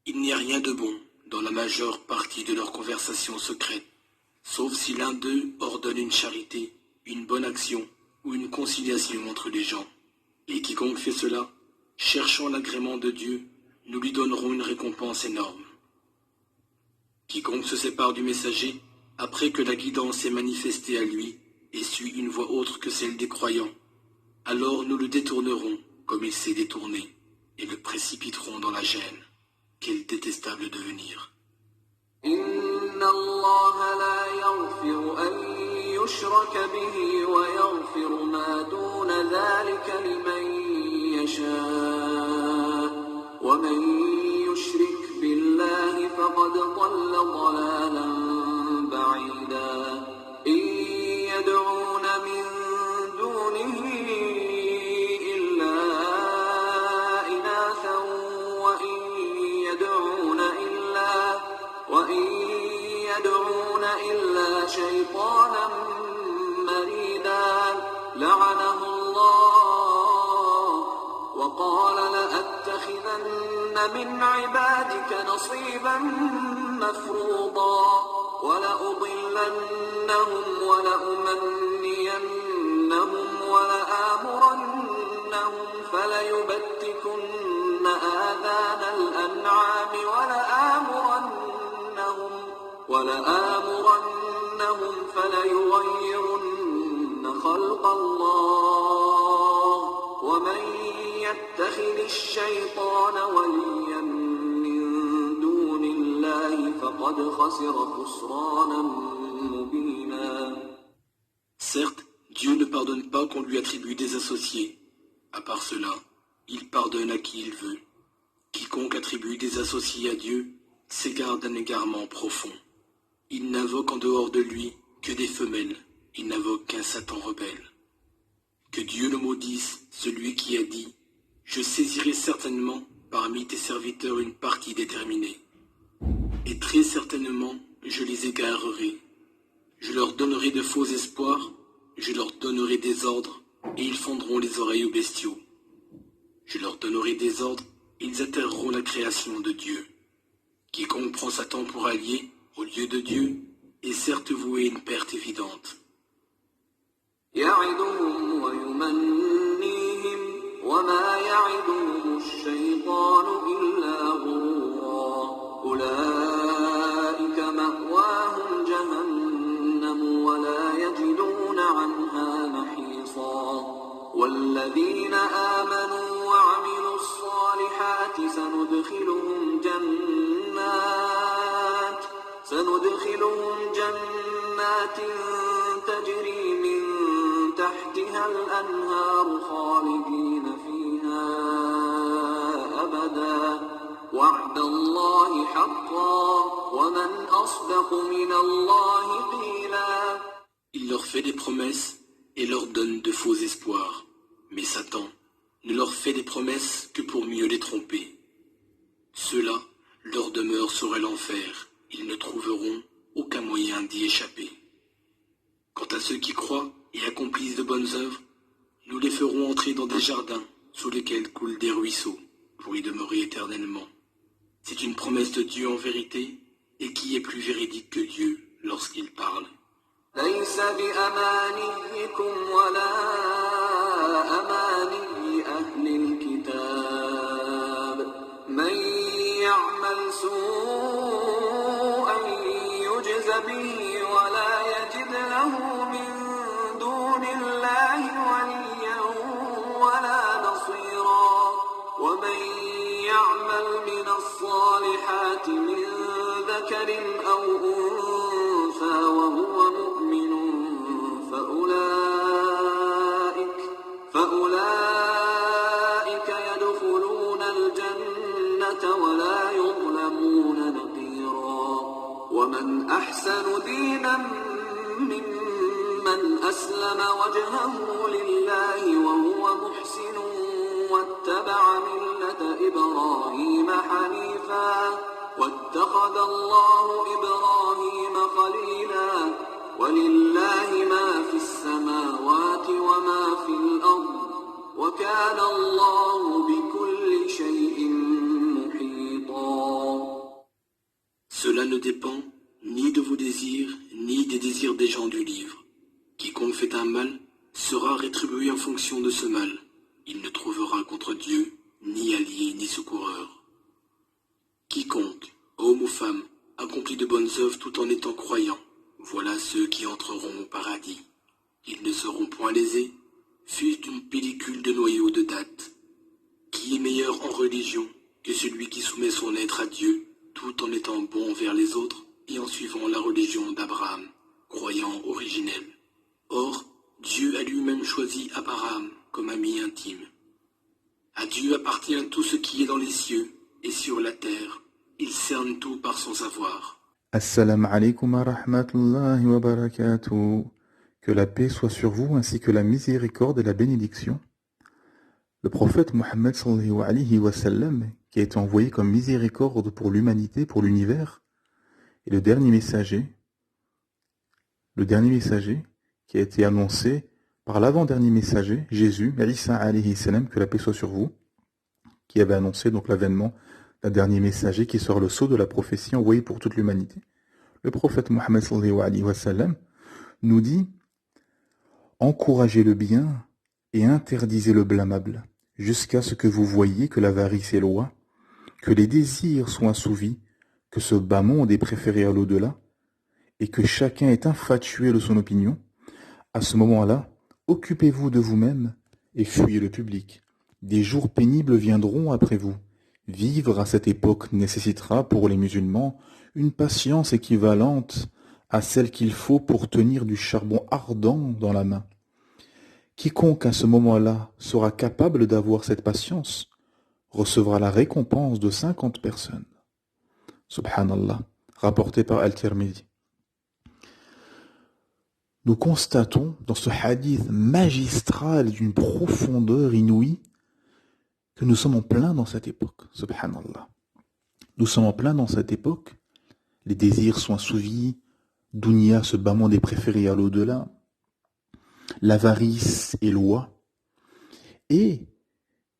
Il n'y a rien de bon dans la majeure partie de leurs conversations secrètes, sauf si l'un d'eux ordonne une charité, une bonne action ou une conciliation entre les gens. Et quiconque fait cela, cherchant l'agrément de Dieu, nous lui donnerons une récompense énorme. Quiconque se sépare du messager, après que la guidance est manifestée à lui, et suit une voie autre que celle des croyants, alors nous le détournerons comme il s'est détourné, et le précipiterons dans la gêne. Quel détestable devenir. Inna Allah la yaghfiru an yushraka bihi wa yaghfiru ma duna dhalika liman yasha wa man yushrik billahi faqad dhalla dhalalan ba'ida in yad'una min dunihi illa inathan wa in يدعون إلا شيطانا مريدا لعنه الله وقال لأتخذن من عبادك نصيبا مفروضا ولأضلنهم ولأمنينهم ولآمرنهم فليبتكن آذان الأنعام ولآمرنهم فليغيرن خلق الله ومن يتخذ الشيطان وليا من دون الله فقد خسر خسرانا مبينا. Certes, Dieu ne pardonne pas qu'on lui attribue des associés. À part cela, il pardonne à qui il veut. Quiconque attribue des associés à Dieu s'égare d'un égarement profond. Il n'invoque en dehors de lui que des femelles, il n'invoque qu'un Satan rebelle. Que Dieu le maudisse, celui qui a dit « Je saisirai certainement parmi tes serviteurs une partie déterminée, et très certainement je les égarerai. Je leur donnerai de faux espoirs, je leur donnerai des ordres, et ils fendront les oreilles aux bestiaux. Je leur donnerai des ordres, et ils atterreront la création de Dieu. Quiconque prend Satan pour allié, au lieu de Dieu, est certes voué à une perte évidente. يعدهم ويمنيهم وما يعدهم الشيطان إلا غرورا أولئك مأواهم جهنم ولا يجدون عنها محيصا والذين آمنوا وعملوا الصالحات سندخلهم جنات تجري من تحتها الأنهار خالدين فيها أبدا وعد الله حقا ومن أصدق من الله قيلا. Il leur fait des promesses et leur donne de faux espoirs. Mais Satan ne leur fait des promesses que pour mieux les tromper. Ceux-là, leur demeure serait l'enfer. Ils ne trouveront aucun moyen d'y échapper. Quant à ceux qui croient et accomplissent de bonnes œuvres, nous les ferons entrer dans des jardins sous lesquels coulent des ruisseaux pour y demeurer éternellement. C'est une promesse de Dieu en vérité, et qui est plus véridique que Dieu lorsqu'il parle. ليس بأمانيكم ولا أماني أهل الكتاب من يعمل سوءا يجز به ولا يجد له من دون الله وليا ولا نصيرا ومن يعمل من الصالحات من ذكر أو أنثى وهو مؤمن فأولئك يدخلون الجنة ولا يظلمون نقيرا ومن أحسن دينا ممن أسلم وجهه لله وهو محسن واتبع ملة إبراهيم حنيفا واتخذ الله إبراهيم خليلا ولله ما في السماوات وما في الأرض وكان الله بكل شيء محيطا. Cela ne dépend ni de vos désirs, ni des désirs des gens du livre. Quiconque fait un mal sera rétribué en fonction de ce mal. Il ne trouvera contre Dieu ni allié ni secoureur. Quiconque, homme ou femme, accomplit de bonnes œuvres tout en étant croyant, voilà ceux qui entreront au paradis. Ils ne seront point lésés, fût-ce d'une pellicule de noyau de date. Qui est meilleur en religion que celui qui soumet son être à Dieu, tout en étant bon envers les autres et en suivant la religion d'Abraham, croyant originel. Or, Dieu a lui-même choisi Abraham comme ami intime. À Dieu appartient tout ce qui est dans les cieux et sur la terre. Il cerne tout par son savoir. Assalamu alaikum wa rahmatullahi wa barakatuh. Que la paix soit sur vous ainsi que la miséricorde et la bénédiction. Le prophète Mohammed sallallahu alayhi wa sallam, qui a été envoyé comme miséricorde pour l'humanité, pour l'univers, est le dernier messager qui a été annoncé par l'avant-dernier messager, Jésus, Isa alayhi salam, que la paix soit sur vous, qui avait annoncé donc l'avènement d'un dernier messager qui sera le sceau de la prophétie envoyée pour toute l'humanité. Le prophète Mohammed sallallahu alayhi wa sallam nous dit: encouragez le bien et interdisez le blâmable, jusqu'à ce que vous voyiez que l'avarice est loi, que les désirs sont assouvis, que ce bas monde est préféré à l'au-delà, et que chacun est infatué de son opinion. À ce moment-là, occupez-vous de vous-même et fuyez le public. Des jours pénibles viendront après vous. Vivre à cette époque nécessitera pour les musulmans une patience équivalente à celle qu'il faut pour tenir du charbon ardent dans la main. Quiconque à ce moment-là sera capable d'avoir cette patience recevra la récompense de 50 personnes. Subhanallah, rapporté par Al-Tirmidhi. Nous constatons dans ce hadith magistral d'une profondeur inouïe que nous sommes en plein dans cette époque. Subhanallah. Nous sommes en plein dans cette époque. Les désirs sont assouvis, Dunya, ce bas monde est préféré à l'au-delà, l'avarice est loi, et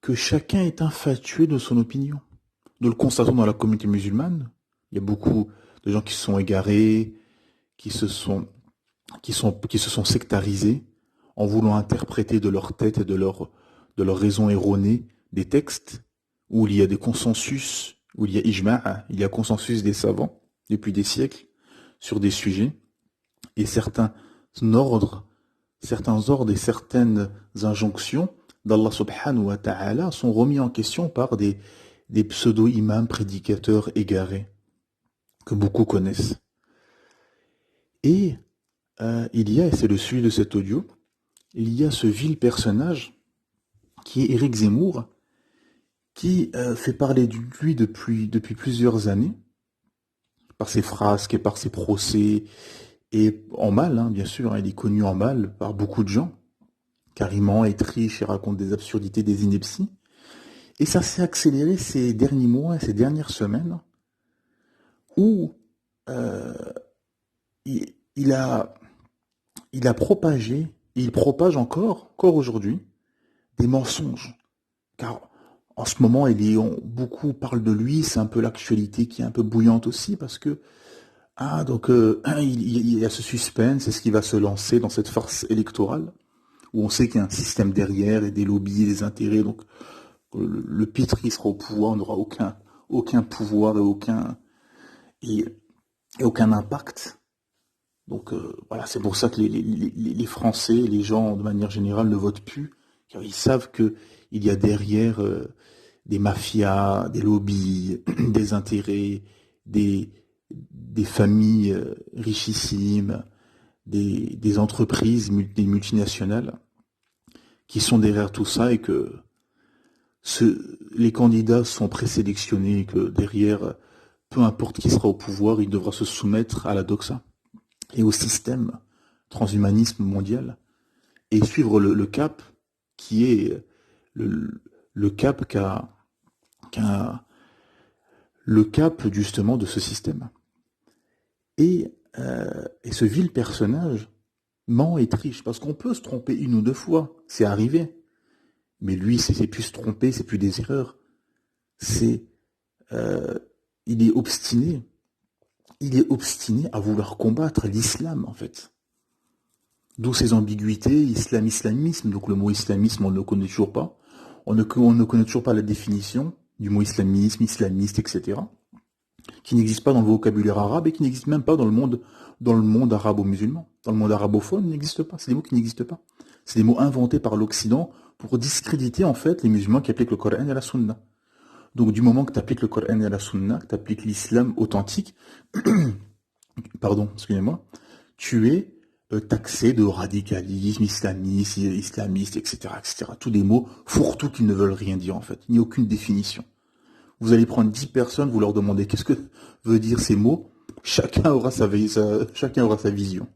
que chacun est infatué de son opinion. Nous le constatons dans la communauté musulmane. Il y a beaucoup de gens qui se sont égarés, qui se sont sectarisés en voulant interpréter de leur tête et de leur raison erronée des textes où il y a des consensus, où il y a ijma', il y a consensus des savants depuis des siècles sur des sujets, et certains ordres et certaines injonctions d'Allah subhanahu wa ta'ala sont remis en question par des pseudo-imams prédicateurs égarés que beaucoup connaissent. Et et c'est le sujet de cet audio, il y a ce vil personnage qui est Éric Zemmour, qui fait parler de lui depuis plusieurs années, par ses frasques et par ses procès, et en mal, bien sûr, il est connu en mal par beaucoup de gens, car il ment, est riche et raconte des absurdités, des inepties. Et ça s'est accéléré ces derniers mois, ces dernières semaines, où il a propagé, et il propage encore aujourd'hui, des mensonges. Car en ce moment, beaucoup parlent de lui, c'est un peu l'actualité qui est un peu bouillante aussi, parce que il y a ce suspense, est-ce qu'il va se lancer dans cette farce électorale, où on sait qu'il y a un système derrière, et des lobbies, et des intérêts, donc le pire qui sera au pouvoir n'aura aucun pouvoir et aucun impact. Donc voilà, c'est pour ça que les Français, les gens de manière générale ne votent plus, car ils savent qu'il y a derrière des mafias, des lobbies, des intérêts, des familles richissimes, des entreprises, des multinationales qui sont derrière tout ça, et que les candidats sont présélectionnés, et que derrière, peu importe qui sera au pouvoir, il devra se soumettre à la doxa et au système transhumanisme mondial, et suivre le cap qui est le cap le cap justement de ce système. Et ce vil personnage ment et triche, parce qu'on peut se tromper une ou deux fois, c'est arrivé, mais lui c'est plus se tromper, c'est plus des erreurs, il est obstiné, il est obstiné à vouloir combattre l'islam, en fait. D'où ces ambiguïtés, islam, islamisme. Donc le mot islamisme, on ne le connaît toujours pas. On ne connaît toujours pas la définition du mot islamisme, islamiste, etc. Qui n'existe pas dans le vocabulaire arabe et qui n'existe même pas dans le monde arabo-musulman. Dans le monde arabophone, il n'existe pas. C'est des mots qui n'existent pas. C'est des mots inventés par l'Occident pour discréditer en fait les musulmans qui appliquent le Coran et la Sunna. Donc du moment que tu appliques le Coran et la Sunna, que tu appliques l'islam authentique, pardon, excusez-moi, tu es taxé de radicalisme, islamiste, etc., etc. Tous des mots fourre-tout qui ne veulent rien dire en fait. Il n'y a aucune définition. Vous allez prendre 10 personnes, vous leur demandez qu'est-ce que veut dire ces mots. Chacun aura sa vision.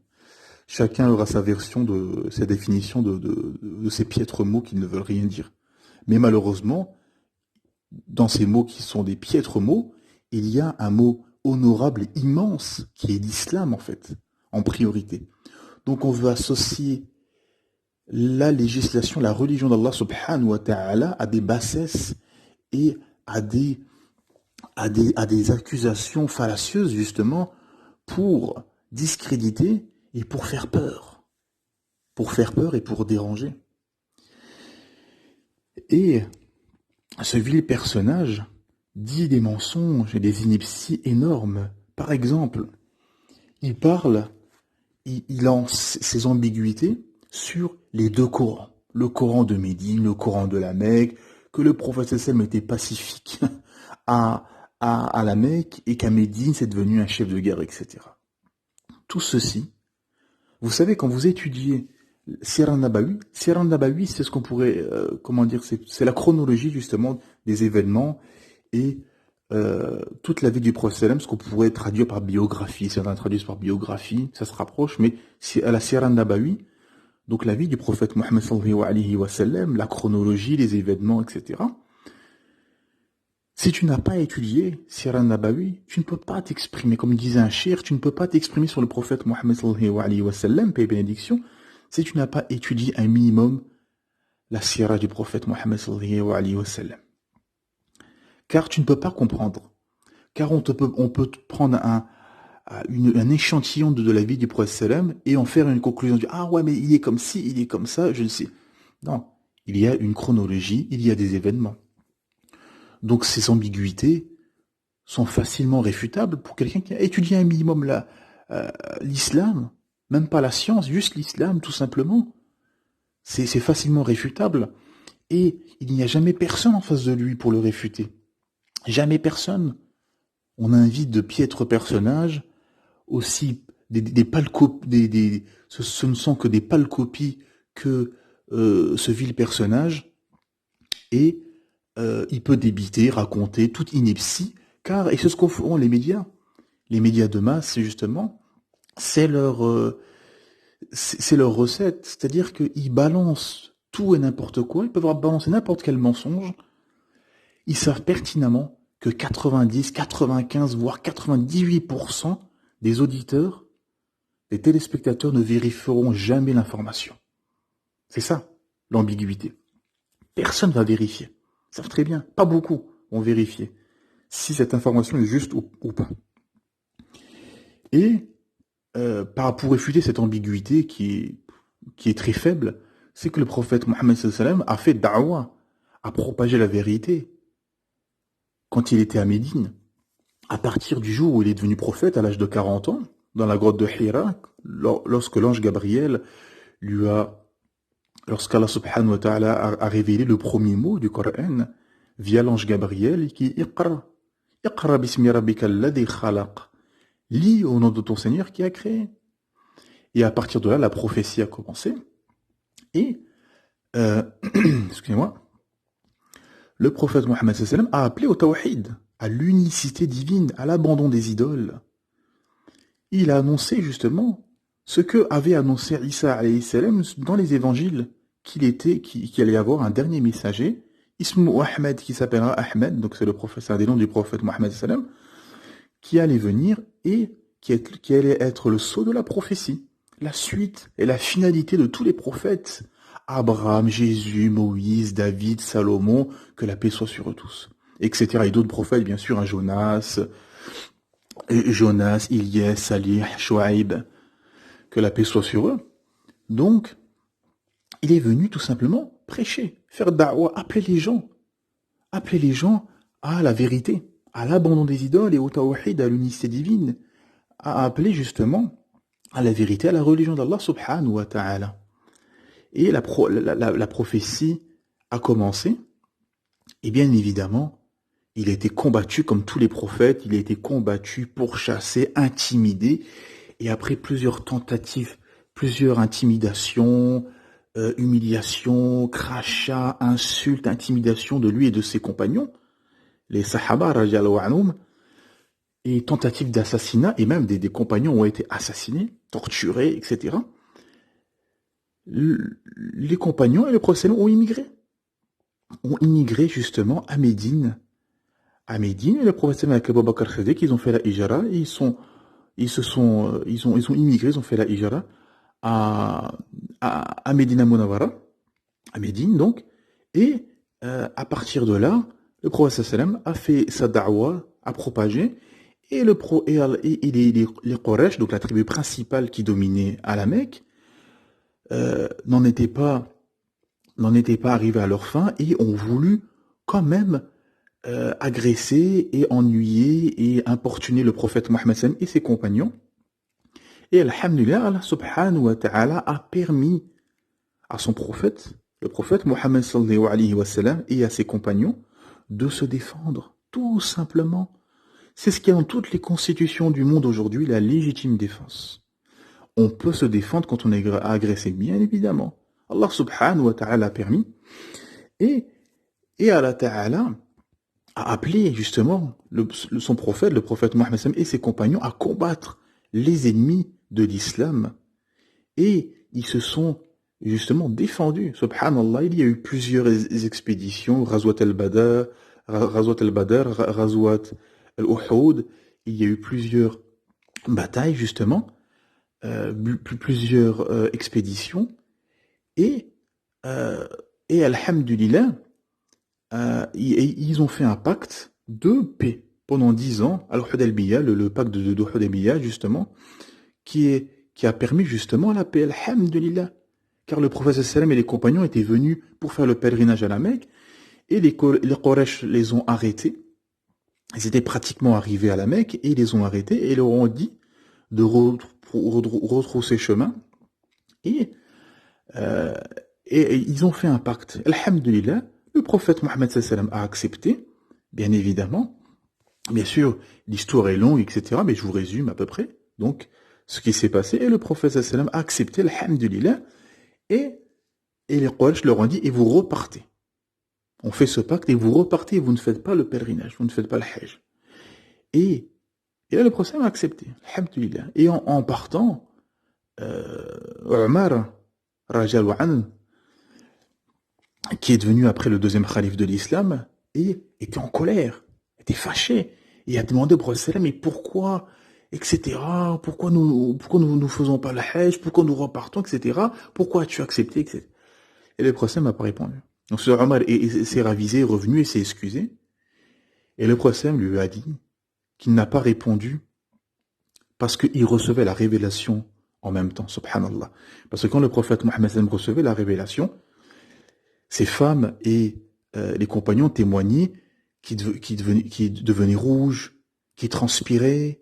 Chacun aura sa version de sa définition de ces piètres mots qui ne veulent rien dire. Mais malheureusement, dans ces mots qui sont des piètres mots, il y a un mot honorable et immense qui est l'islam en fait, en priorité. Donc on veut associer la législation, la religion d'Allah subhanahu wa ta'ala à des bassesses et à des accusations fallacieuses justement pour discréditer et pour faire peur. Pour faire peur et pour déranger. Et ce vil personnage dit des mensonges et des inepties énormes. Par exemple, il lance ses ambiguïtés sur les deux Corans. Le Coran de Médine, le Coran de la Mecque, que le prophète sallam était pacifique à la Mecque et qu'à Médine c'est devenu un chef de guerre, etc. Tout ceci, vous savez, quand vous étudiez Sira Nabawi, c'est ce qu'on pourrait, c'est la chronologie justement des événements et toute la vie du prophète sallam, ce qu'on pourrait traduire par biographie. Certains traduisent par biographie, ça se rapproche, mais c'est à la Sira Nabawi, donc la vie du prophète Mohammed sallallahu alayhi wa sallam, la chronologie, les événements, etc. Si tu n'as pas étudié Sira Nabawi, tu ne peux pas t'exprimer, comme disait un cheikh, tu ne peux pas t'exprimer sur le prophète Mohammed sallallahu alayhi wa sallam, paix et bénédiction, si tu n'as pas étudié un minimum la Sira du prophète Mohammed sallallahu alayhi wa sallam. Car tu ne peux pas comprendre. Car on peut prendre un échantillon de la vie du prophète sallam et en faire une conclusion. Ah ouais, mais il est comme ci, il est comme ça, je ne sais. Non, il y a une chronologie, il y a des événements. Donc ces ambiguïtés sont facilement réfutables pour quelqu'un qui a étudié un minimum l'islam, même pas la science, juste l'islam tout simplement. C'est facilement réfutable et il n'y a jamais personne en face de lui pour le réfuter. Jamais personne. On invite de piètres personnages, aussi ce ne sont que des pâles copies que ce vil personnage, et il peut débiter, raconter toute ineptie, et c'est ce qu'en font les médias. Les médias de masse, justement, c'est leur recette, c'est-à-dire qu'ils balancent tout et n'importe quoi, ils peuvent balancer n'importe quel mensonge. Ils savent pertinemment que 90, 95, voire 98% des auditeurs, des téléspectateurs ne vérifieront jamais l'information. C'est ça, l'ambiguïté. Personne ne va vérifier. Ils savent très bien, pas beaucoup vont vérifier si cette information est juste ou pas. Et pour réfuter cette ambiguïté qui est très faible, c'est que le prophète Mohammed sallallahu alayhi wa sallam a fait da'wa, a propagé la vérité. Quand il était à Médine, à partir du jour où il est devenu prophète à l'âge de 40 ans, dans la grotte de Hira, lorsque l'ange Gabriel lorsqu'Allah subhanahu wa ta'ala a révélé le premier mot du Coran via l'ange Gabriel, qui est Iqra. Iqra bismi rabbika alladhi khalaq. Lis au nom de ton Seigneur qui a créé. Et à partir de là, la prophétie a commencé. Et, excusez-moi, le prophète Mohammed sallallahu alayhi wa sallam a appelé au tawhid, à l'unicité divine, à l'abandon des idoles. Il a annoncé justement ce que avait annoncé Isa alayhi salam dans les évangiles, qu'il allait y avoir un dernier messager, Ismu Ahmed, qui s'appellera Ahmed, donc c'est c'est un des noms du prophète Mohammed sallallahu alayhi wa sallam, qui allait venir et qui allait être le sceau de la prophétie, la suite et la finalité de tous les prophètes, Abraham, Jésus, Moïse, David, Salomon, que la paix soit sur eux tous, etc. Et d'autres prophètes, bien sûr, Jonas, Jonas, Ilyes, Salih, Shuaib, que la paix soit sur eux. Donc, il est venu tout simplement prêcher, faire da'wah, appeler les gens à la vérité, à l'abandon des idoles et au tawhid, à l'unicité divine, à appeler justement à la vérité, à la religion d'Allah subhanahu wa ta'ala. Et la prophétie a commencé, et bien évidemment, il a été combattu comme tous les prophètes, il a été combattu, pourchassé, intimidé, et après plusieurs tentatives, plusieurs intimidations, humiliations, crachats, insultes, intimidations de lui et de ses compagnons, les Sahaba, radiallahu anhum, et tentatives d'assassinat, et même des compagnons ont été assassinés, torturés, etc. Les compagnons et le prophète ont immigré justement à Médine. Et le prophète avec Abu Bakr Siddiq, ils ont fait la hijra, et ils ont immigré, ils ont fait la hijra à Médina Munawara, à Médine donc, et à partir de là, le prophète sallam a fait sa da'wah, a propagé, et les Quraysh, donc la tribu principale qui dominait à la Mecque, n'en étaient pas arrivés à leur fin et ont voulu quand même agresser et ennuyer et importuner le prophète Mohammed sallam et ses compagnons. Et alhamdulillah, Allah subhanahu wa ta'ala a permis à son prophète, le prophète Mohammed sallallahu alayhi wa sallam, et à ses compagnons de se défendre, tout simplement. C'est ce qu'il y a dans toutes les constitutions du monde aujourd'hui, la légitime défense. On peut se défendre quand on est agressé, bien évidemment. Allah subhanahu wa ta'ala a permis. Et Allah ta'ala a appelé justement son prophète, le prophète Mohammed sallam et ses compagnons à combattre les ennemis de l'islam. Et ils se sont justement défendus. Subhanallah, il y a eu plusieurs expéditions, Ghazwat al-Badr, Ghazwat al-Uhud, il y a eu plusieurs batailles justement, plusieurs expéditions, et alhamdulillah, ils ont fait un pacte de paix pendant 10 ans, al-Hudaybiyah, le pacte de Hudaybiyah justement, qui a permis justement la paix, alhamdulillah, car le prophète sallam et les compagnons étaient venus pour faire le pèlerinage à la Mecque, et les Quraysh les ont arrêtés. Ils étaient pratiquement arrivés à la Mecque, et ils les ont arrêtés, et leur ont dit de retrousser chemin, et ils ont fait un pacte. Alhamdulillah, le prophète Mohammed sallam a accepté, bien évidemment. Bien sûr, l'histoire est longue, etc., mais je vous résume à peu près, donc, ce qui s'est passé, et le prophète sallam a accepté, alhamdulillah, et les Quraysh leur ont dit, et vous repartez. On fait ce pacte, et vous repartez, et vous ne faites pas le pèlerinage, vous ne faites pas le hajj. Et là, le prophète a accepté, alhamdulillah. Et en partant, Omar, radiallahu anhu, qui est devenu après le deuxième calife de l'islam, et était en colère, était fâché, et a demandé au prophète, mais pourquoi, etc., pourquoi nous faisons pas le hajj, pourquoi nous repartons, etc., pourquoi as-tu accepté, etc. Et le prophète n'a pas répondu. Donc ce Omar s'est ravisé, revenu et s'est excusé. Et le prophète lui a dit qu'il n'a pas répondu parce qu'il recevait la révélation en même temps, subhanallah. Parce que quand le prophète Mohammed recevait la révélation, ses femmes et les compagnons témoignaient qu'il devenait rouge, qu'il transpirait,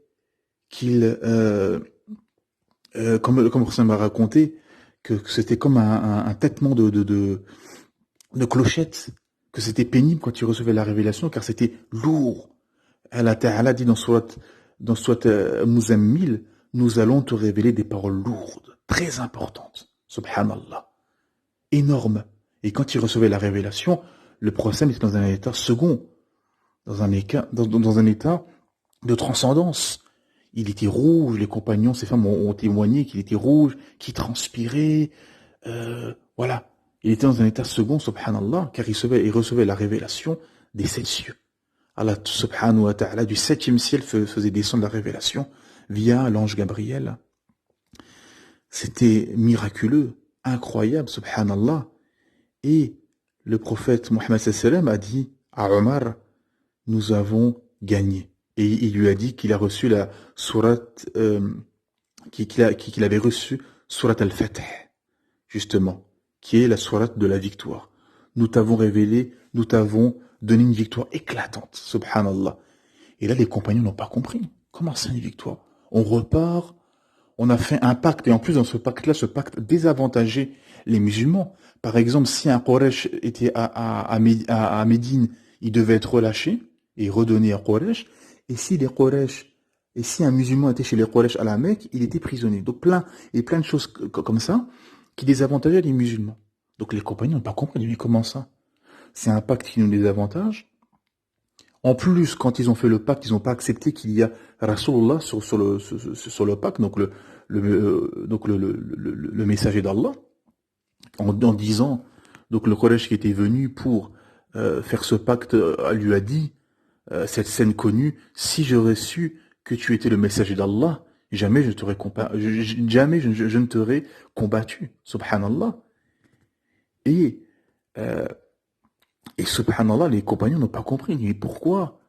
comme le prophète m'a raconté, que c'était comme un têtement de clochette, que c'était pénible quand il recevait la révélation, car c'était lourd. Allah Ta'ala dit dans Surat Muzammil, nous allons te révéler des paroles lourdes, très importantes, subhanallah, énormes. Et quand il recevait la révélation, le prophète était dans un état second, dans un état de transcendance. Il était rouge, les compagnons, ses femmes ont témoigné qu'il était rouge, qu'il transpirait, voilà. Il était dans un état second, subhanallah, car il recevait la révélation des 7 cieux. Allah subhanahu wa ta'ala du 7e ciel faisait descendre la révélation via l'ange Gabriel. C'était miraculeux, incroyable, subhanallah. Et le prophète Mohammed sallam a dit à Omar, nous avons gagné. Et il lui a dit qu'il a reçu la sourate, qu'il avait reçu sourate al-Fath, justement, qui est la sourate de la victoire. Nous t'avons révélé, nous t'avons donné une victoire éclatante, subhanallah. Et là, les compagnons n'ont pas compris. Comment c'est une victoire? On repart, on a fait un pacte, et en plus dans ce pacte-là, ce pacte désavantageait les musulmans. Par exemple, si un Quraysh était à Médine, il devait être relâché et redonné à Quraysh. Et si un musulman était chez les Quraysh à la Mecque, il était prisonnier. Donc plein de choses comme ça qui désavantageaient les musulmans. Donc les compagnons n'ont pas compris. Mais comment ça? C'est un pacte qui nous désavantage. En plus, quand ils ont fait le pacte, ils n'ont pas accepté qu'il y a Rasulullah sur le pacte, donc le messager d'Allah, en disant, donc le Quraysh qui était venu pour faire ce pacte lui a dit, cette scène connue, si j'aurais su que tu étais le messager d'Allah, jamais je ne t'aurais combattu, subhanallah. Et subhanallah, les compagnons n'ont pas compris. Mais pourquoi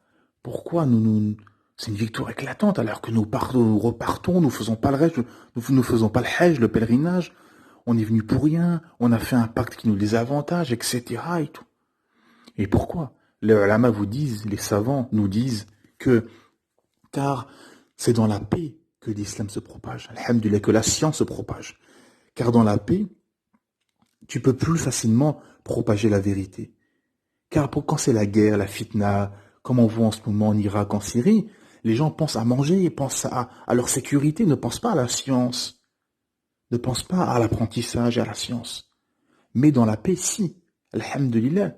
c'est une victoire éclatante alors que nous repartons, nous faisons pas le Hajj, nous faisons pas le Hajj, le pèlerinage, on est venu pour rien, on a fait un pacte qui nous désavantage, etc. et tout. Et pourquoi? Les ulama vous disent, les savants nous disent que, car c'est dans la paix que l'islam se propage, alhamdoulilah, que la science se propage. Car dans la paix, tu peux plus facilement propager la vérité. Car quand c'est la guerre, la fitna, comme on voit en ce moment en Irak, en Syrie, les gens pensent à manger, pensent à leur sécurité, ne pensent pas à la science, ne pensent pas à l'apprentissage et à la science. Mais dans la paix, si, alhamdoulilah.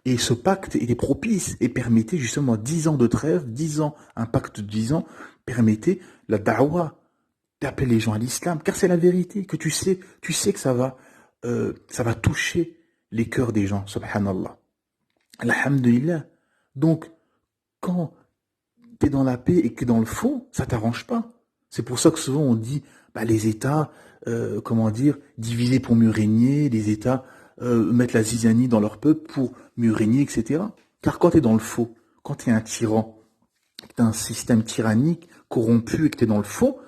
Et ce pacte était propice et permettait justement 10 ans de trêve, 10 ans, un pacte de 10 ans, permettait la da'wah, d'appeler les gens à l'islam, car c'est la vérité, que tu sais que ça va toucher les cœurs des gens, subhanallah. Alhamdulillah. Donc, quand tu es dans la paix et que dans le faux, ça t'arrange pas. C'est pour ça que souvent on dit, les États, diviser pour mieux régner, les États mettre la zizanie dans leur peuple pour mieux régner, etc. Car quand tu es dans le faux, quand tu es un tyran, que tu as un système tyrannique, corrompu et que tu es dans le faux,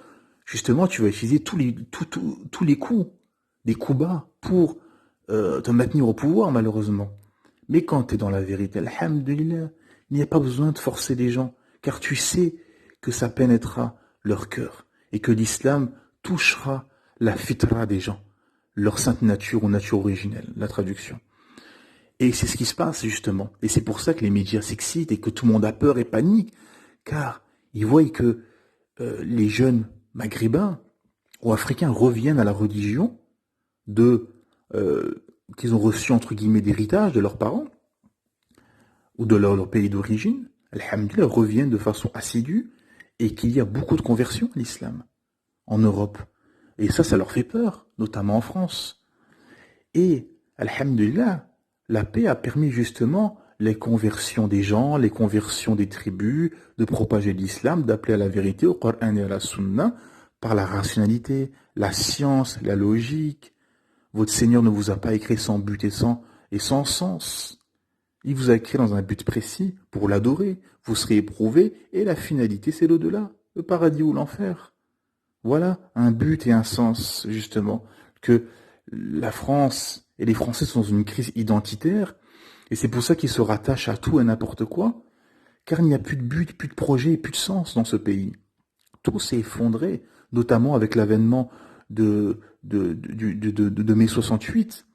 justement, tu vas utiliser tous les coups, des coups bas pour te maintenir au pouvoir, malheureusement. Mais quand tu es dans la vérité, alhamdulillah, il n'y a pas besoin de forcer les gens, car tu sais que ça pénétrera leur cœur et que l'islam touchera la fitra des gens, leur sainte nature ou nature originelle, la traduction. Et c'est ce qui se passe justement. Et c'est pour ça que les médias s'excitent et que tout le monde a peur et panique, car ils voient que les jeunes maghrébins ou africains reviennent à la religion qu'ils ont reçu entre guillemets d'héritage de leurs parents ou de leur pays d'origine, alhamdulillah, reviennent de façon assidue et qu'il y a beaucoup de conversions à l'islam en Europe. Et ça leur fait peur, notamment en France. Et, alhamdulillah, la paix a permis justement les conversions des gens, les conversions des tribus, de propager l'islam, d'appeler à la vérité, au Coran et à la Sunna, par la rationalité, la science, la logique. Votre Seigneur ne vous a pas écrit sans but et sans sens. Il vous a écrit dans un but précis, pour l'adorer. Vous serez éprouvé, et la finalité, c'est l'au-delà, le paradis ou l'enfer. Voilà un but et un sens, justement, que la France et les Français sont dans une crise identitaire, et c'est pour ça qu'ils se rattachent à tout et n'importe quoi, car il n'y a plus de but, plus de projet et plus de sens dans ce pays. Tout s'est effondré, notamment avec l'avènement de mai 68,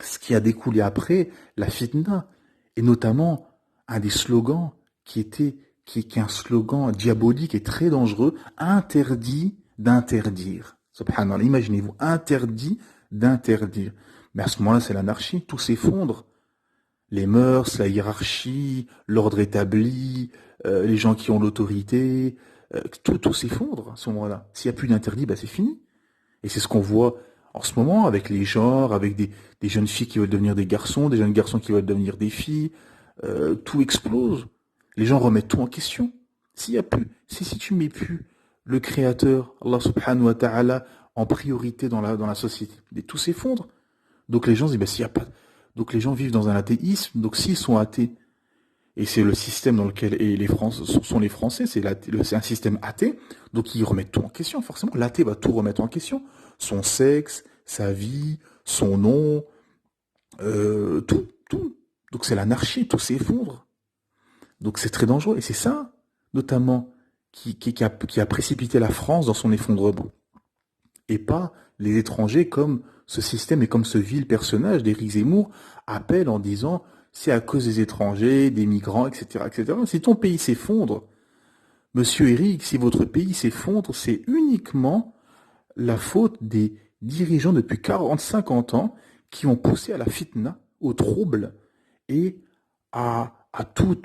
ce qui a découlé après, la fitna, et notamment un des slogans qui est un slogan diabolique et très dangereux, interdit d'interdire. Subhanallah, imaginez-vous, interdit d'interdire. Mais à ce moment-là, c'est l'anarchie, tout s'effondre. Les mœurs, la hiérarchie, l'ordre établi, les gens qui ont l'autorité, tout s'effondre à ce moment-là. S'il n'y a plus d'interdit, c'est fini. Et c'est ce qu'on voit en ce moment avec les genres, avec des jeunes filles qui veulent devenir des garçons, des jeunes garçons qui veulent devenir des filles. Tout explose. Les gens remettent tout en question. Si tu mets plus le Créateur, Allah subhanahu wa ta'ala, en priorité dans la société, tout s'effondre. Donc les gens disent, s'il y a pas, donc les gens vivent dans un athéisme. Donc s'ils sont athées, Et c'est le système dans lequel et les Français sont les Français, c'est un système athée, donc ils remettent tout en question, forcément. L'athée va tout remettre en question. Son sexe, sa vie, son nom, tout, tout. Donc c'est l'anarchie, tout s'effondre. Donc c'est très dangereux. Et c'est ça, notamment, qui a précipité la France dans son effondrement. Et pas les étrangers comme ce système et comme ce vil personnage d'Éric Zemmour appelle en disant c'est à cause des étrangers, des migrants, etc., etc. Si ton pays s'effondre, monsieur Éric, si votre pays s'effondre, c'est uniquement la faute des dirigeants depuis 40-50 ans qui ont poussé à la fitna, au trouble et à tout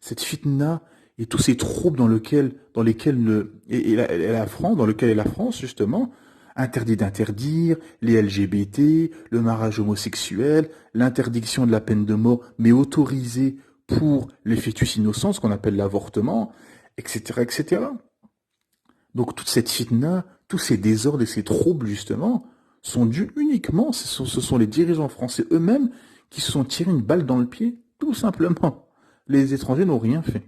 cette fitna et tous ces troubles dans lesquels la France, dans lequel est la France justement, interdit d'interdire, les LGBT, le mariage homosexuel, l'interdiction de la peine de mort, mais autorisée pour les fœtus innocents, ce qu'on appelle l'avortement, etc., etc. Donc toute cette fitna, tous ces désordres et ces troubles justement, sont dus uniquement, ce sont les dirigeants français eux-mêmes qui se sont tirés une balle dans le pied, tout simplement. Les étrangers n'ont rien fait.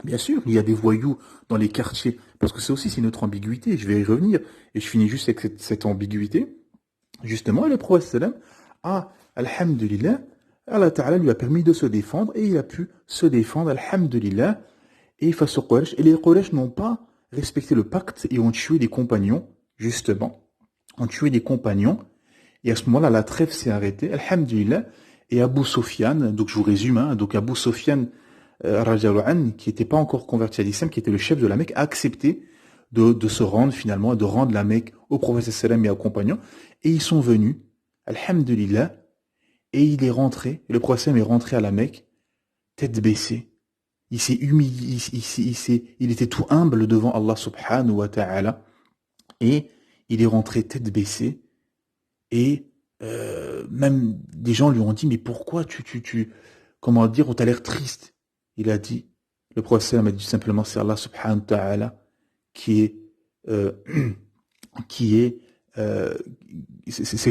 Bien sûr, il y a des voyous dans les quartiers, parce que c'est une autre ambiguïté, je vais y revenir, et je finis juste avec cette ambiguïté. Justement, et le prophète sallam a, alhamdulillah, Allah Ta'ala lui a permis de se défendre, et il a pu se défendre, alhamdulillah, et face aux Quraysh. Et les Quraysh n'ont pas respecté le pacte et ont tué des compagnons, justement, ont tué des compagnons, et à ce moment-là, la trêve s'est arrêtée, alhamdulillah, et Abu Sofyan, donc je vous résume, donc Abu Sofyan, qui n'était pas encore converti à l'islam, qui était le chef de la Mecque, a accepté de se rendre finalement, de rendre la Mecque au prophète sallam et aux compagnons, et ils sont venus, alhamdulillah, et il est rentré, le prophète sallam est rentré à la Mecque, tête baissée, il s'est humilié, il était tout humble devant Allah subhanahu wa ta'ala, et il est rentré tête baissée, et même des gens lui ont dit, mais pourquoi comment dire, on t'a l'air triste. Il a dit, le prophète a dit simplement, c'est Allah subhanahu wa ta'ala c'est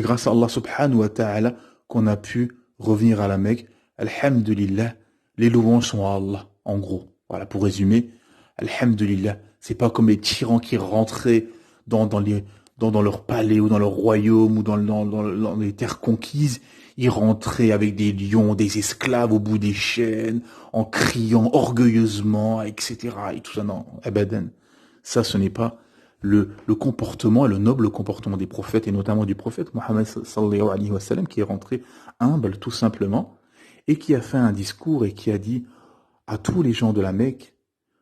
grâce à Allah subhanahu wa ta'ala qu'on a pu revenir à la Mecque. Alhamdulillah, les louanges sont à Allah, en gros. Voilà, pour résumer, alhamdulillah, c'est pas comme les tyrans qui rentraient dans leur palais ou dans leur royaume ou dans les terres conquises. Ils rentraient avec des lions, des esclaves au bout des chaînes, en criant orgueilleusement, etc. Et tout ça, non, abadan. Ça, ce n'est pas le comportement et le noble comportement des prophètes, et notamment du prophète Mohammed sallallahu alayhi wa sallam, qui est rentré humble, tout simplement, et qui a fait un discours et qui a dit à tous les gens de la Mecque,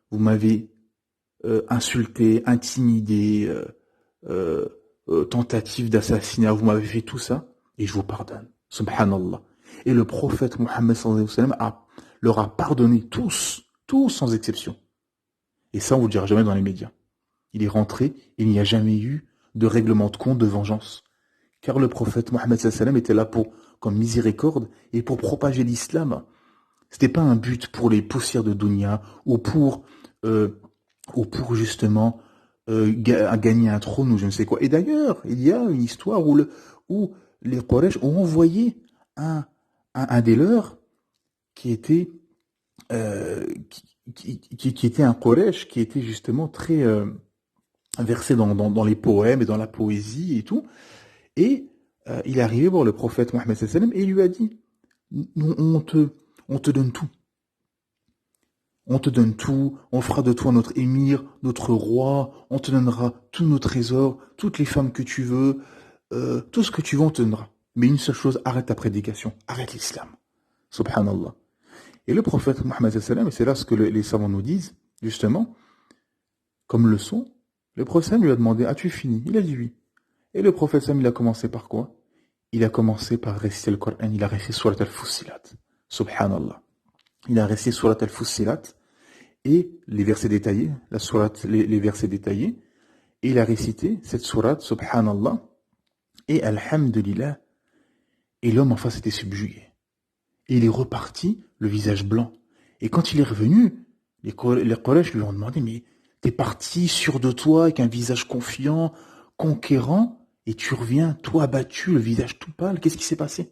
vous m'avez insulté, intimidé, tentative d'assassinat, vous m'avez fait tout ça, et je vous pardonne. Subhanallah. Et le prophète Mohammed sallallahu alayhi wa sallam leur a pardonné tous sans exception. Et ça, on vous le dira jamais dans les médias. Il est rentré, il n'y a jamais eu de règlement de compte, de vengeance. Car le prophète Mohammed sallallahu alayhi wa sallam était là comme miséricorde et pour propager l'islam. C'était pas un but pour les poussières de dunya ou pour justement gagner un trône ou je ne sais quoi. Et d'ailleurs, il y a une histoire où les Quraysh ont envoyé un des leurs qui était qui était un Quraysh qui était justement très versé dans les poèmes et dans la poésie et tout. Et il est arrivé voir le prophète Mohammed sallallahu alayhi wa sallam et il lui a dit, on te donne tout. On te donne tout, on fera de toi notre émir, notre roi, on te donnera tous nos trésors, toutes les femmes que tu veux, tout ce que tu veux, on te donnera. Mais une seule chose, arrête ta prédication, arrête l'islam. Subhanallah. Et le prophète Mohammed sallallahu alayhi wa sallam, et c'est là ce que les savants nous disent, justement, comme leçon, le prophète lui a demandé, as-tu fini? Il a dit oui. Et le prophète sallallahu il a commencé par quoi? Il a commencé par réciter le Coran, il a récité Surat al-Fussilat. Subhanallah. Il a récité Surat al-Fussilat et les versets détaillés, les versets détaillés, et il a récité cette sourate, Subhanallah, et Alhamdulillah, et l'homme en face était subjugué. Et il est reparti, le visage blanc. Et quand il est revenu, les Quraysh lui ont demandé, mais t'es parti sûr de toi, avec un visage confiant, conquérant, et tu reviens, toi abattu, le visage tout pâle, qu'est-ce qui s'est passé?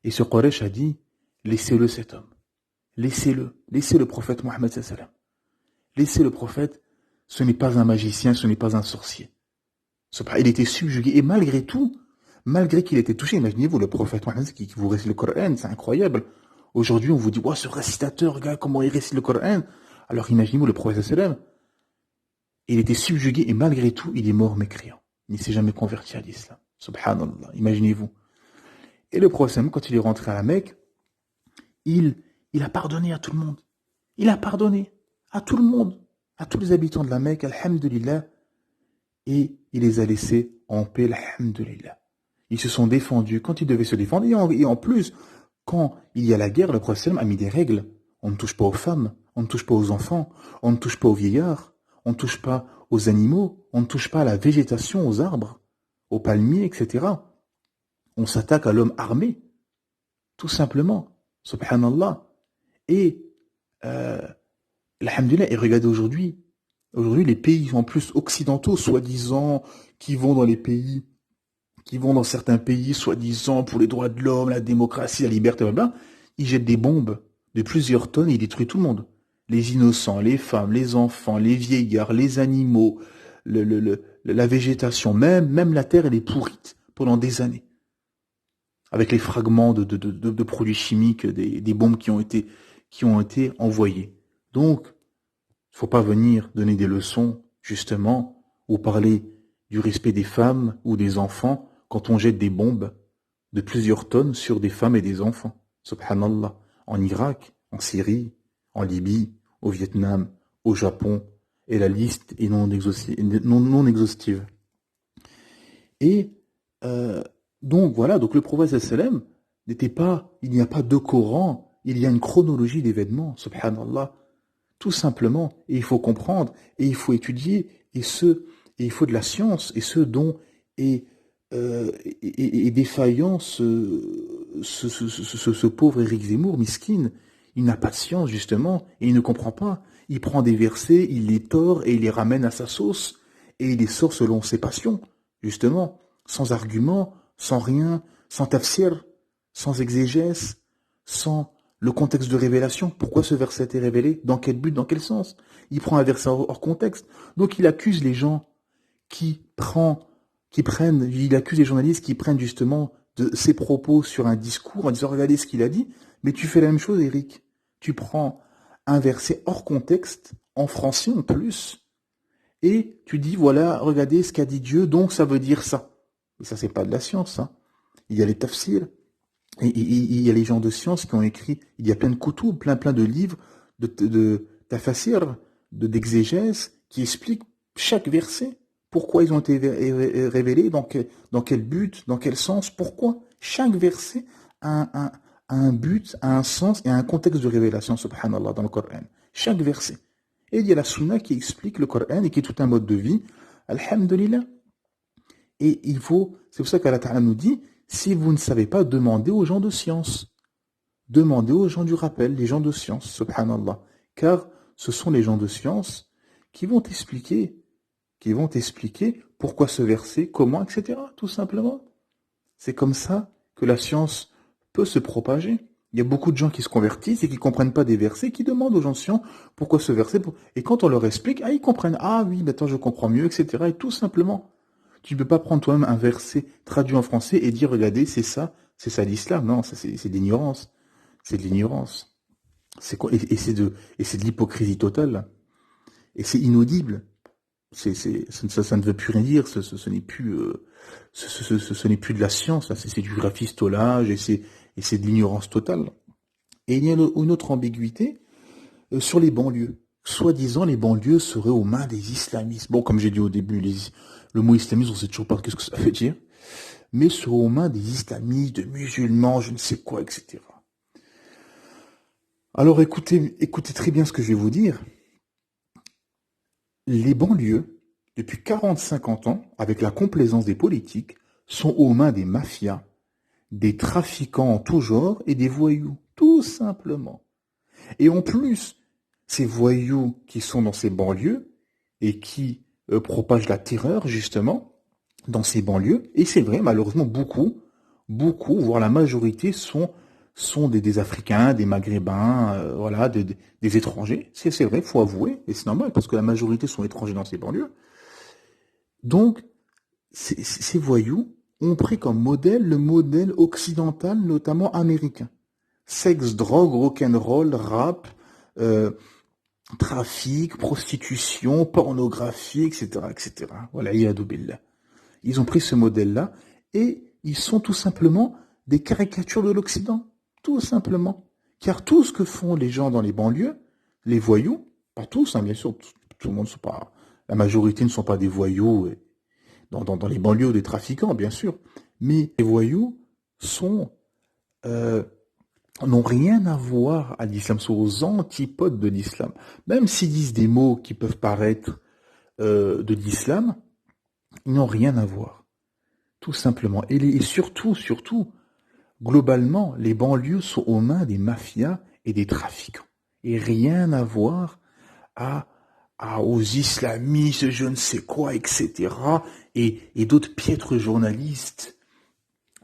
Et ce Quraysh a dit, laissez-le cet homme. Laissez le prophète Mohammed sallallahu alayhi wa sallam. Laissez le prophète, ce n'est pas un magicien, ce n'est pas un sorcier. Il était subjugué, et malgré tout, malgré qu'il était touché, imaginez-vous, le prophète Mohammed qui vous récite le Coran, c'est incroyable. Aujourd'hui, on vous dit, ce récitateur, regarde comment il récite le Coran. Alors imaginez-vous, le prophète sallallahu alayhi wa sallam, il était subjugué, et malgré tout, il est mort mécréant. Il ne s'est jamais converti à l'islam. Subhanallah, imaginez-vous. Et le prophète, quand il est rentré à la Mecque, il a pardonné à tout le monde. Il a pardonné à tout le monde, à tous les habitants de la Mecque, alhamdulillah, et il les a laissés en paix, alhamdulillah. Ils se sont défendus quand ils devaient se défendre, et en plus, quand il y a la guerre, le prophète a mis des règles. On ne touche pas aux femmes, on ne touche pas aux enfants, on ne touche pas aux vieillards, on ne touche pas aux animaux, on ne touche pas à la végétation, aux arbres, aux palmiers, etc. On s'attaque à l'homme armé, tout simplement, subhanallah. Et, alhamdulillah, et regardez aujourd'hui, les pays en plus occidentaux, soi-disant, qui vont dans certains pays, soi-disant, pour les droits de l'homme, la démocratie, la liberté, blablabla, ils jettent des bombes de plusieurs tonnes et ils détruisent tout le monde. Les innocents, les femmes, les enfants, les vieillards, les animaux, la végétation, même la terre, elle est pourrite pendant des années. Avec les fragments de produits chimiques, des bombes qui ont été envoyées. Donc, il ne faut pas venir donner des leçons, justement, ou parler du respect des femmes ou des enfants quand on jette des bombes de plusieurs tonnes sur des femmes et des enfants. Subhanallah. En Irak, en Syrie, en Libye, au Vietnam, au Japon, et la liste est non exhaustive. Et donc voilà, donc le prophète sallam n'était pas, il n'y a pas deux Corans, il y a une chronologie d'événements, subhanallah, tout simplement, et il faut comprendre, et il faut étudier, et il faut de la science, et ce dont est défaillant ce pauvre Éric Zemmour, miskin. Il n'a pas de science, justement, et il ne comprend pas. Il prend des versets, il les tord, et il les ramène à sa sauce, et il les sort selon ses passions, justement, sans argument, sans rien, sans tafsir, sans exégèse, sans le contexte de révélation. Pourquoi ce verset est révélé? Dans quel but? Dans quel sens? Il prend un verset hors contexte. Donc il accuse les gens il accuse les journalistes qui prennent justement de ses propos sur un discours en disant regardez ce qu'il a dit, mais tu fais la même chose, Eric. Tu prends un verset hors contexte, en français en plus, et tu dis voilà, regardez ce qu'a dit Dieu, donc ça veut dire ça. Et ça, c'est pas de la science, hein. Il y a les tafsirs, et il y a les gens de science qui ont écrit, il y a plein de koutoub, plein de livres de tafsir, d'exégèse, qui expliquent chaque verset. Pourquoi ils ont été révélés, dans quel but, dans quel sens, pourquoi. Chaque verset a un but, a un sens et a un contexte de révélation, subhanallah, dans le Coran. Chaque verset. Et il y a la sunna qui explique le Coran et qui est tout un mode de vie. Alhamdulillah. Et c'est pour ça qu'Allah Ta'ala nous dit, si vous ne savez pas, demandez aux gens de science. Demandez aux gens du rappel, les gens de science, subhanallah. Car ce sont les gens de science qui vont t'expliquer pourquoi ce verset, comment, etc. Tout simplement. C'est comme ça que la science peut se propager. Il y a beaucoup de gens qui se convertissent et qui ne comprennent pas des versets, qui demandent aux gens de science pourquoi ce verset. Et quand on leur explique, ils comprennent. Ah oui, maintenant je comprends mieux, etc. Et tout simplement. Tu ne peux pas prendre toi-même un verset traduit en français et dire, regardez, c'est ça l'islam. Non, c'est de l'ignorance. C'est de l'ignorance. Et c'est de l'hypocrisie totale. Et c'est inaudible. Ça ne veut plus rien dire, ce n'est plus de la science, c'est du graphisolage et c'est de l'ignorance totale. Et il y a une autre ambiguïté sur les banlieues. Soi-disant, les banlieues seraient aux mains des islamistes. Bon, comme j'ai dit au début, le mot islamiste, on ne sait toujours pas ce que ça veut dire, mais seraient aux mains des islamistes, de musulmans, je ne sais quoi, etc. Alors écoutez très bien ce que je vais vous dire. Les banlieues, depuis 40-50 ans, avec la complaisance des politiques, sont aux mains des mafias, des trafiquants en tout genre et des voyous, tout simplement. Et en plus, ces voyous qui sont dans ces banlieues et qui propagent la terreur, justement, dans ces banlieues, et c'est vrai, malheureusement, beaucoup, voire la majorité, sont sont des Africains, des Maghrébins, voilà, des étrangers. C'est vrai, faut avouer, et c'est normal, parce que la majorité sont étrangers dans ces banlieues. Donc, ces voyous ont pris comme modèle le modèle occidental, notamment américain. Sexe, drogue, rock'n'roll, rap, trafic, prostitution, pornographie, etc., etc. Voilà, iyadou billah. Ils ont pris ce modèle-là et ils sont tout simplement des caricatures de l'Occident. Tout simplement. Car tout ce que font les gens dans les banlieues, les voyous, pas tous, hein, bien sûr, tout le monde ne sont pas, la majorité ne sont pas des voyous dans les banlieues des trafiquants, bien sûr. Mais les voyous n'ont rien à voir à l'islam, sont aux antipodes de l'islam. Même s'ils disent des mots qui peuvent paraître de l'islam, ils n'ont rien à voir. Tout simplement. Et surtout, globalement, les banlieues sont aux mains des mafias et des trafiquants. Et rien à voir aux islamistes, je ne sais quoi, etc. Et d'autres piètres journalistes.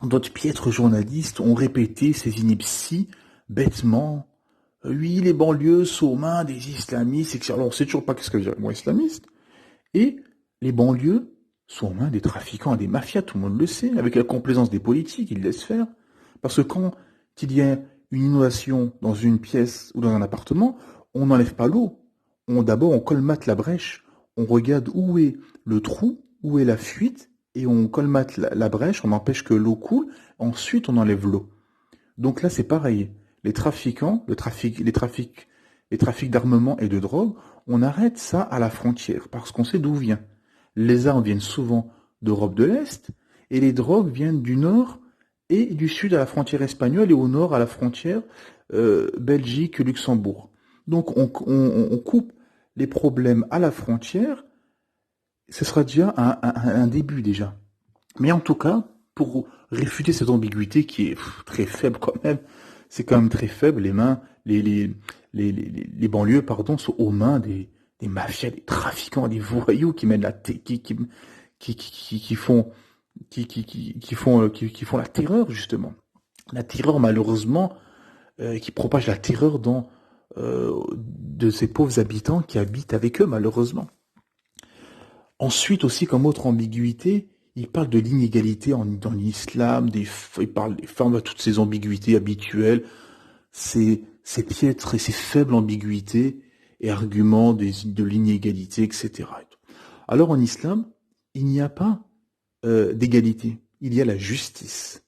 D'autres piètres journalistes ont répété ces inepties bêtement. Oui, les banlieues sont aux mains des islamistes, etc. Alors on ne sait toujours pas ce que veut dire le mot islamiste. Et les banlieues sont aux mains des trafiquants et des mafias, tout le monde le sait, avec la complaisance des politiques, ils laissent faire. Parce que quand il y a une inondation dans une pièce ou dans un appartement, on n'enlève pas l'eau. D'abord, on colmate la brèche, on regarde où est le trou, où est la fuite, et on colmate la brèche, on empêche que l'eau coule, ensuite on enlève l'eau. Donc là, c'est pareil. Les trafiquants, les trafics d'armement et de drogue, on arrête ça à la frontière, parce qu'on sait d'où vient. Les armes viennent souvent d'Europe de l'Est, et les drogues viennent du nord et du sud à la frontière espagnole, et au nord à la frontière Belgique-Luxembourg. Donc on coupe les problèmes à la frontière, ce sera déjà un début déjà. Mais en tout cas, pour réfuter cette ambiguïté qui est très faible quand même, c'est quand même très faible, les banlieues, sont aux mains des mafias, des trafiquants, des voyous qui mènent qui font la terreur justement. La terreur malheureusement, qui propage la terreur de ces pauvres habitants qui habitent avec eux malheureusement. Ensuite aussi, comme autre ambiguïté, il parle de l'inégalité dans l'islam, il parle des femmes, de toutes ces ambiguïtés habituelles, ces piètres et ces faibles ambiguïtés et arguments de l'inégalité, etc. Alors en islam, il n'y a pas d'égalité, il y a la justice.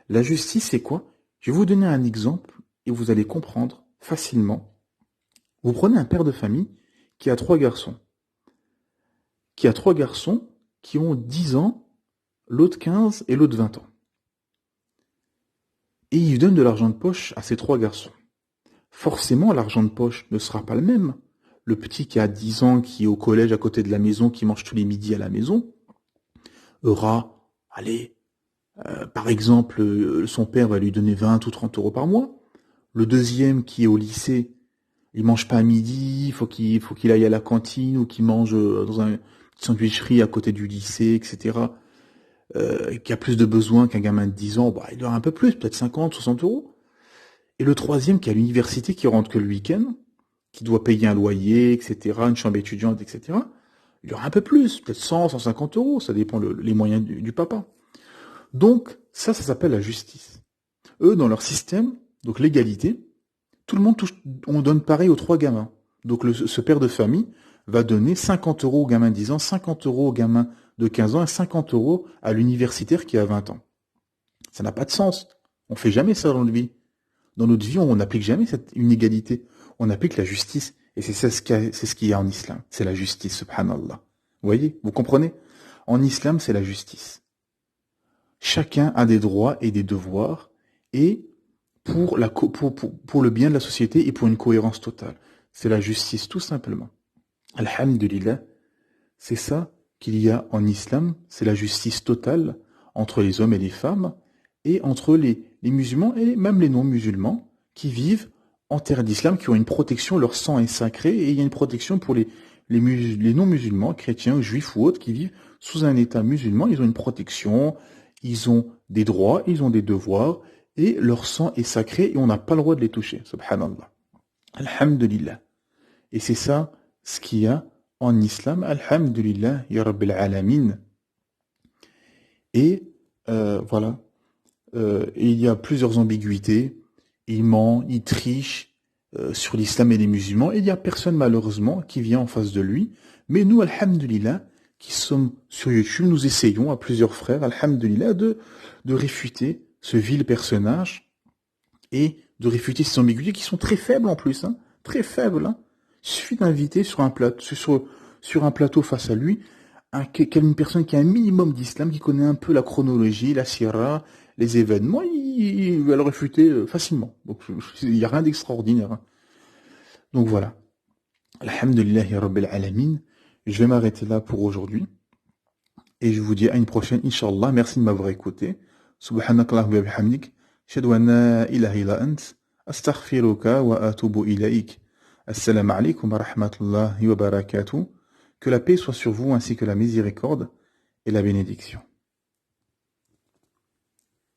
La justice, c'est quoi? Je vais vous donner un exemple et vous allez comprendre facilement. Vous prenez un père de famille qui a 3 garçons. Qui ont 10 ans, l'autre 15 et l'autre 20 ans. Et il donne de l'argent de poche à ces 3 garçons. Forcément, l'argent de poche ne sera pas le même. Le petit qui a 10 ans, qui est au collège à côté de la maison, qui mange tous les midis à la maison, aura, par exemple, son père va lui donner 20 ou 30 euros par mois. Le deuxième qui est au lycée, il mange pas à midi, il faut qu'il aille à la cantine ou qu'il mange dans une sandwicherie à côté du lycée, etc. Qui a plus de besoins qu'un gamin de 10 ans, il aura un peu plus, peut-être 50, 60 euros. Et le troisième qui est à l'université, qui rentre que le week-end, qui doit payer un loyer, etc., une chambre étudiante, etc., il aura un peu plus, peut-être 100, 150 euros, ça dépend les moyens du papa. Donc, ça s'appelle la justice. Eux, dans leur système, donc l'égalité, tout le monde on donne pareil aux 3 gamins. Donc ce père de famille va donner 50 euros au gamin de 10 ans, 50 euros au gamin de 15 ans et 50 euros à l'universitaire qui a 20 ans. Ça n'a pas de sens. On fait jamais ça dans notre vie. Dans notre vie, on n'applique jamais cette inégalité. On applique la justice. Et c'est ce qu'il y a en islam. C'est la justice, subhanallah. Vous voyez? Vous comprenez? En islam, c'est la justice. Chacun a des droits et des devoirs, et pour le bien de la société et pour une cohérence totale. C'est la justice, tout simplement. Alhamdulillah, c'est ça qu'il y a en islam, c'est la justice totale entre les hommes et les femmes, et entre les musulmans et même les non-musulmans qui vivent en terre d'islam, qui ont une protection, leur sang est sacré, et il y a une protection pour les non-musulmans, chrétiens, juifs ou autres, qui vivent sous un état musulman, ils ont une protection, ils ont des droits, ils ont des devoirs, et leur sang est sacré et on n'a pas le droit de les toucher. Subhanallah. Alhamdulillah. Et c'est ça ce qu'il y a en islam. Alhamdulillah, ya Rabbil Alamin. Et voilà. Et il y a plusieurs ambiguïtés. Il ment, il triche sur l'islam et les musulmans. Et il n'y a personne malheureusement qui vient en face de lui. Mais nous, alhamdulillah, qui sommes sur YouTube, nous essayons à plusieurs frères, alhamdulillah, de réfuter ce vil personnage et de réfuter ces ambiguïtés qui sont très faibles en plus, hein, très faibles. Hein. Il suffit d'inviter sur un plateau face à lui une personne qui a un minimum d'islam, qui connaît un peu la chronologie, la sira, les événements, il va le réfuter facilement. Donc il n'y a rien d'extraordinaire. Hein. Donc voilà. Alhamdulillahi Rabbil Alamin. Je vais m'arrêter là pour aujourd'hui. Et je vous dis à une prochaine, Inch'Allah. Merci de m'avoir écouté. Subhanakallahumma wa bihamdik. Ashhadu an la ilaha illa ant. Astaghfiruka wa atubu ilayk. Assalamu alaikum wa rahmatullahi wa barakatuh. Que la paix soit sur vous ainsi que la miséricorde et la bénédiction.